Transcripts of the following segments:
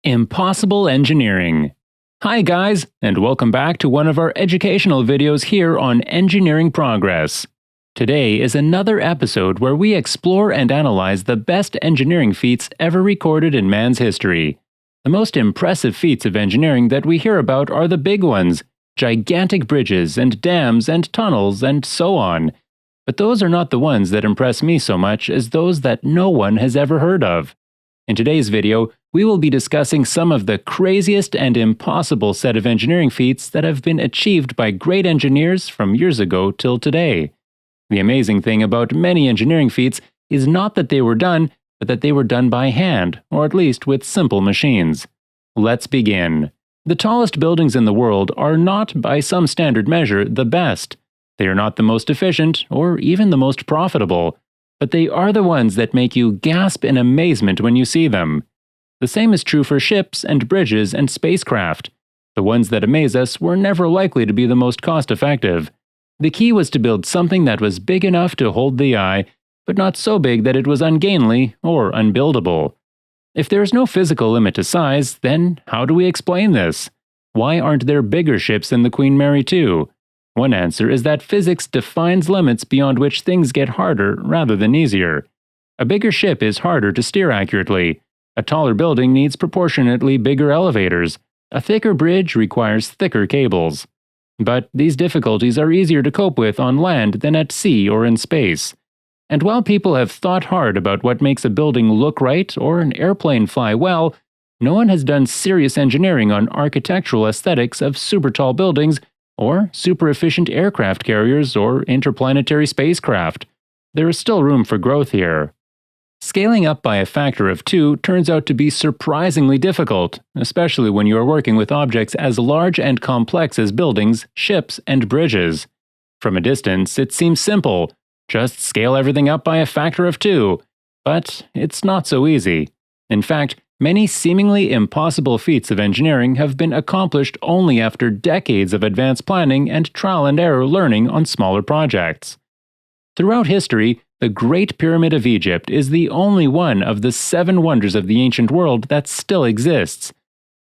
Impossible engineering. Hi guys, and welcome back to one of our educational videos here on Engineering Progress. Today is another episode where we explore and analyze the best engineering feats ever recorded in man's history. The most impressive feats of engineering that we hear about are the big ones, gigantic bridges and dams and tunnels and so on. But those are not the ones that impress me so much as those that no one has ever heard of. In today's video, we will be discussing some of the craziest and impossible set of engineering feats that have been achieved by great engineers from years ago till today. The amazing thing about many engineering feats is not that they were done, but that they were done by hand, or at least with simple machines. Let's begin. The tallest buildings in the world are not, by some standard measure, the best. They are not the most efficient, or even the most profitable. But they are the ones that make you gasp in amazement when you see them. The same is true for ships and bridges and spacecraft. The ones that amaze us were never likely to be the most cost-effective. The key was to build something that was big enough to hold the eye, but not so big that it was ungainly or unbuildable. If there is no physical limit to size, then how do we explain this? Why aren't there bigger ships than the Queen Mary 2? One answer is that physics defines limits beyond which things get harder rather than easier. A bigger ship is harder to steer accurately. A taller building needs proportionately bigger elevators. A thicker bridge requires thicker cables. But these difficulties are easier to cope with on land than at sea or in space. And while people have thought hard about what makes a building look right or an airplane fly well, no one has done serious engineering on architectural aesthetics of super tall buildings or super-efficient aircraft carriers or interplanetary spacecraft. There is still room for growth here. Scaling up by a factor of 2 turns out to be surprisingly difficult, especially when you are working with objects as large and complex as buildings, ships, and bridges. From a distance, it seems simple. Just scale everything up by a factor of 2. But it's not so easy. In fact, many seemingly impossible feats of engineering have been accomplished only after decades of advanced planning and trial and error learning on smaller projects. Throughout history, the Great Pyramid of Egypt is the only one of the 7 wonders of the ancient world that still exists.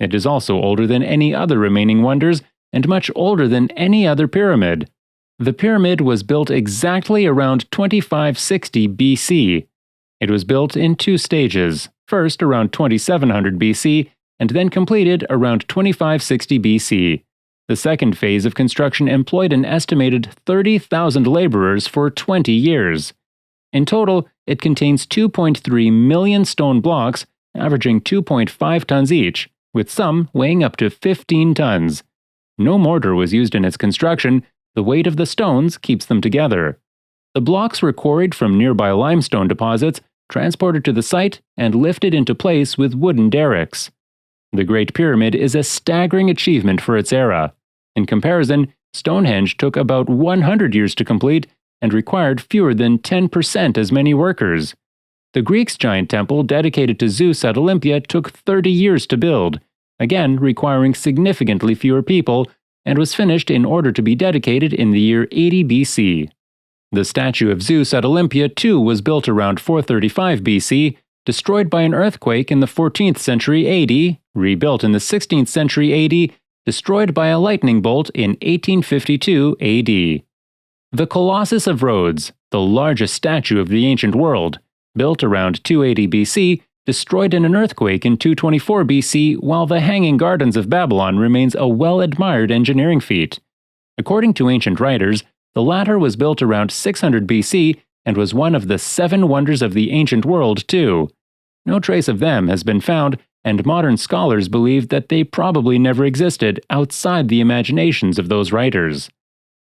It is also older than any other remaining wonders and much older than any other pyramid. The pyramid was built exactly around 2560 BC. It was built in 2 stages. First around 2700 BC, and then completed around 2560 BC. The second phase of construction employed an estimated 30,000 laborers for 20 years. In total, it contains 2.3 million stone blocks, averaging 2.5 tons each, with some weighing up to 15 tons. No mortar was used in its construction. The weight of the stones keeps them together. The blocks were quarried from nearby limestone deposits, transported to the site, and lifted into place with wooden derricks. The Great Pyramid is a staggering achievement for its era. In comparison, Stonehenge took about 100 years to complete and required fewer than 10% as many workers. The Greeks' giant temple dedicated to Zeus at Olympia took 30 years to build, again requiring significantly fewer people, and was finished in order to be dedicated in the year 80 BC. The statue of Zeus at Olympia too was built around 435 BC, destroyed by an earthquake in the 14th century AD, rebuilt in the 16th century AD, destroyed by a lightning bolt in 1852 AD. The Colossus of Rhodes, the largest statue of the ancient world, built around 280 BC, destroyed in an earthquake in 224 BC, while the Hanging Gardens of Babylon remains a well-admired engineering feat. According to ancient writers, the latter was built around 600 BC and was one of the 7 wonders of the ancient world too. No trace of them has been found, and modern scholars believe that they probably never existed outside the imaginations of those writers.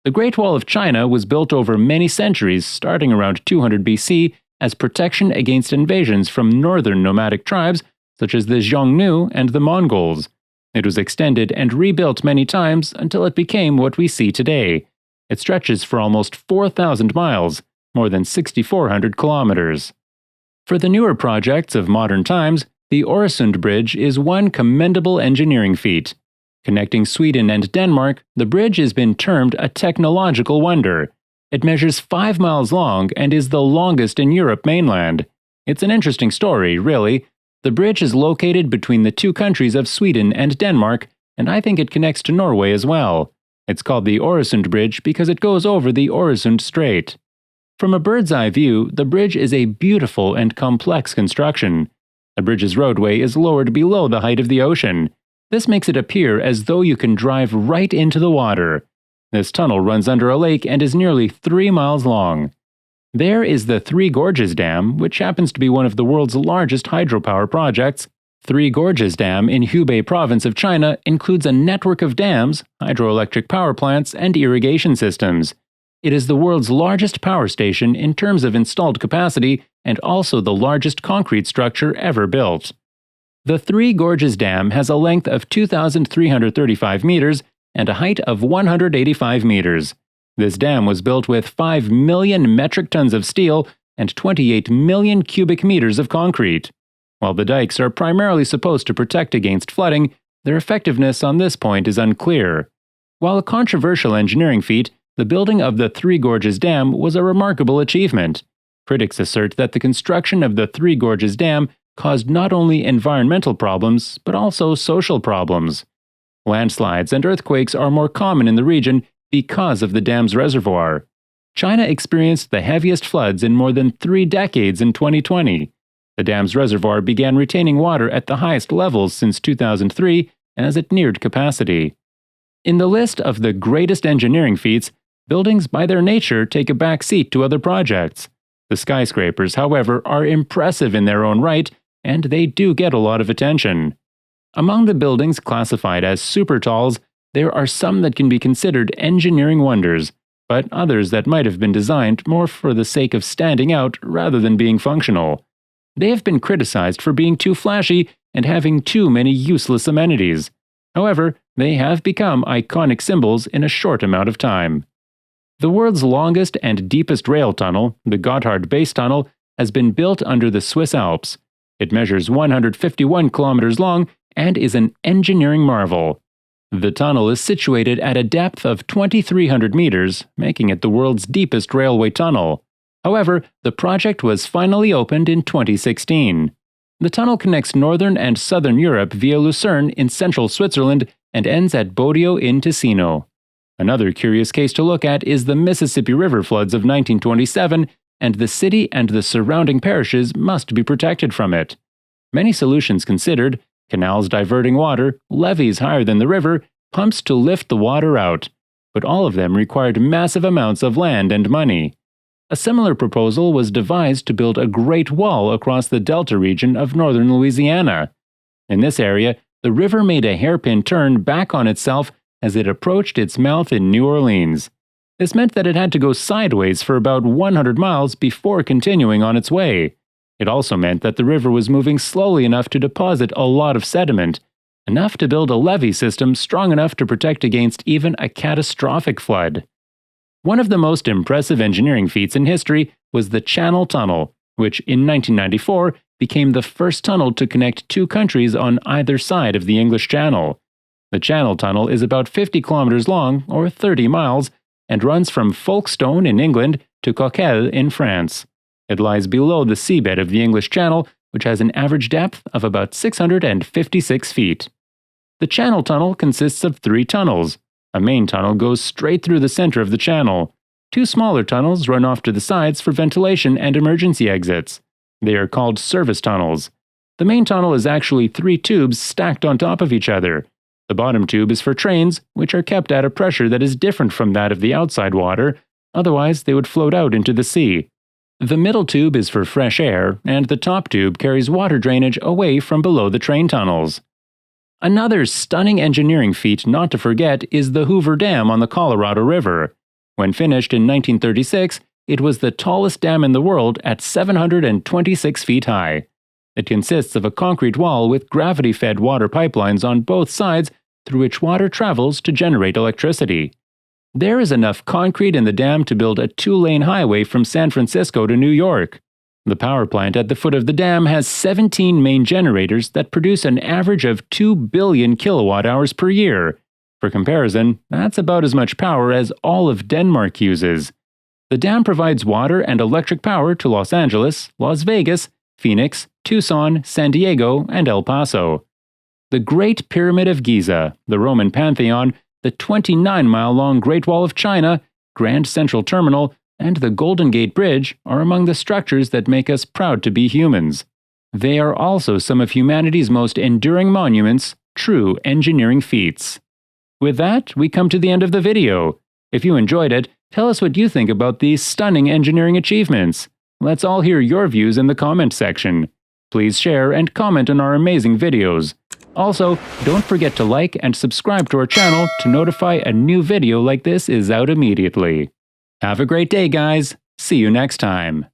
The Great Wall of China was built over many centuries, starting around 200 BC, as protection against invasions from northern nomadic tribes such as the Xiongnu and the Mongols. It was extended and rebuilt many times until it became what we see today. It stretches for almost 4,000 miles, more than 6,400 kilometers. For the newer projects of modern times, the Øresund Bridge is one commendable engineering feat. Connecting Sweden and Denmark, the bridge has been termed a technological wonder. It measures 5 miles long and is the longest in Europe mainland. It's an interesting story, really. The bridge is located between the two countries of Sweden and Denmark, and I think it connects to Norway as well. It's called the Øresund Bridge because it goes over the Øresund Strait. From a bird's-eye view, the bridge is a beautiful and complex construction. The bridge's roadway is lowered below the height of the ocean. This makes it appear as though you can drive right into the water. This tunnel runs under a lake and is nearly 3 miles long. There is the Three Gorges Dam, which happens to be one of the world's largest hydropower projects. Three Gorges Dam in Hubei province of China includes a network of dams, hydroelectric power plants, and irrigation systems. It is the world's largest power station in terms of installed capacity and also the largest concrete structure ever built. The Three Gorges Dam has a length of 2,335 meters and a height of 185 meters. This dam was built with 5 million metric tons of steel and 28 million cubic meters of concrete. While the dikes are primarily supposed to protect against flooding, their effectiveness on this point is unclear. While a controversial engineering feat, the building of the Three Gorges Dam was a remarkable achievement. Critics assert that the construction of the Three Gorges Dam caused not only environmental problems, but also social problems. Landslides and earthquakes are more common in the region because of the dam's reservoir. China experienced the heaviest floods in more than 3 decades in 2020. The dam's reservoir began retaining water at the highest levels since 2003 as it neared capacity. In the list of the greatest engineering feats, buildings by their nature take a back seat to other projects. The skyscrapers, however, are impressive in their own right, and they do get a lot of attention. Among the buildings classified as supertalls, there are some that can be considered engineering wonders, but others that might have been designed more for the sake of standing out rather than being functional. They have been criticized for being too flashy and having too many useless amenities. However, they have become iconic symbols in a short amount of time. The world's longest and deepest rail tunnel, the Gotthard Base Tunnel, has been built under the Swiss Alps. It measures 151 kilometers long and is an engineering marvel. The tunnel is situated at a depth of 2,300 meters, making it the world's deepest railway tunnel. However, the project was finally opened in 2016. The tunnel connects northern and southern Europe via Lucerne in central Switzerland and ends at Bodio in Ticino. Another curious case to look at is the Mississippi River floods of 1927, and the city and the surrounding parishes must be protected from it. Many solutions considered: canals diverting water, levees higher than the river, pumps to lift the water out. But all of them required massive amounts of land and money. A similar proposal was devised to build a Great Wall across the Delta region of northern Louisiana. In this area, the river made a hairpin turn back on itself as it approached its mouth in New Orleans. This meant that it had to go sideways for about 100 miles before continuing on its way. It also meant that the river was moving slowly enough to deposit a lot of sediment, enough to build a levee system strong enough to protect against even a catastrophic flood. One of the most impressive engineering feats in history was the Channel Tunnel, which in 1994 became the first tunnel to connect two countries on either side of the English Channel. The Channel Tunnel is about 50 kilometers long, or 30 miles, and runs from Folkestone in England to Coquelles in France. It lies below the seabed of the English Channel, which has an average depth of about 656 feet. The Channel Tunnel consists of 3 tunnels. A main tunnel goes straight through the center of the channel. 2 smaller tunnels run off to the sides for ventilation and emergency exits. They are called service tunnels. The main tunnel is actually 3 tubes stacked on top of each other. The bottom tube is for trains, which are kept at a pressure that is different from that of the outside water, otherwise they would float out into the sea. The middle tube is for fresh air, and the top tube carries water drainage away from below the train tunnels. Another stunning engineering feat not to forget is the Hoover Dam on the Colorado River. When finished in 1936, it was the tallest dam in the world at 726 feet high. It consists of a concrete wall with gravity-fed water pipelines on both sides through which water travels to generate electricity. There is enough concrete in the dam to build a 2-lane highway from San Francisco to New York. The power plant at the foot of the dam has 17 main generators that produce an average of 2 billion kilowatt-hours per year. For comparison, that's about as much power as all of Denmark uses. The dam provides water and electric power to Los Angeles, Las Vegas, Phoenix, Tucson, San Diego, and El Paso. The Great Pyramid of Giza, the Roman Pantheon, the 29-mile-long Great Wall of China, Grand Central Terminal, and the Golden Gate Bridge are among the structures that make us proud to be humans. They are also some of humanity's most enduring monuments, true engineering feats. With that, we come to the end of the video. If you enjoyed it, tell us what you think about these stunning engineering achievements. Let's all hear your views in the comment section. Please share and comment on our amazing videos. Also, don't forget to like and subscribe to our channel to notify a new video like this is out immediately. Have a great day, guys. See you next time.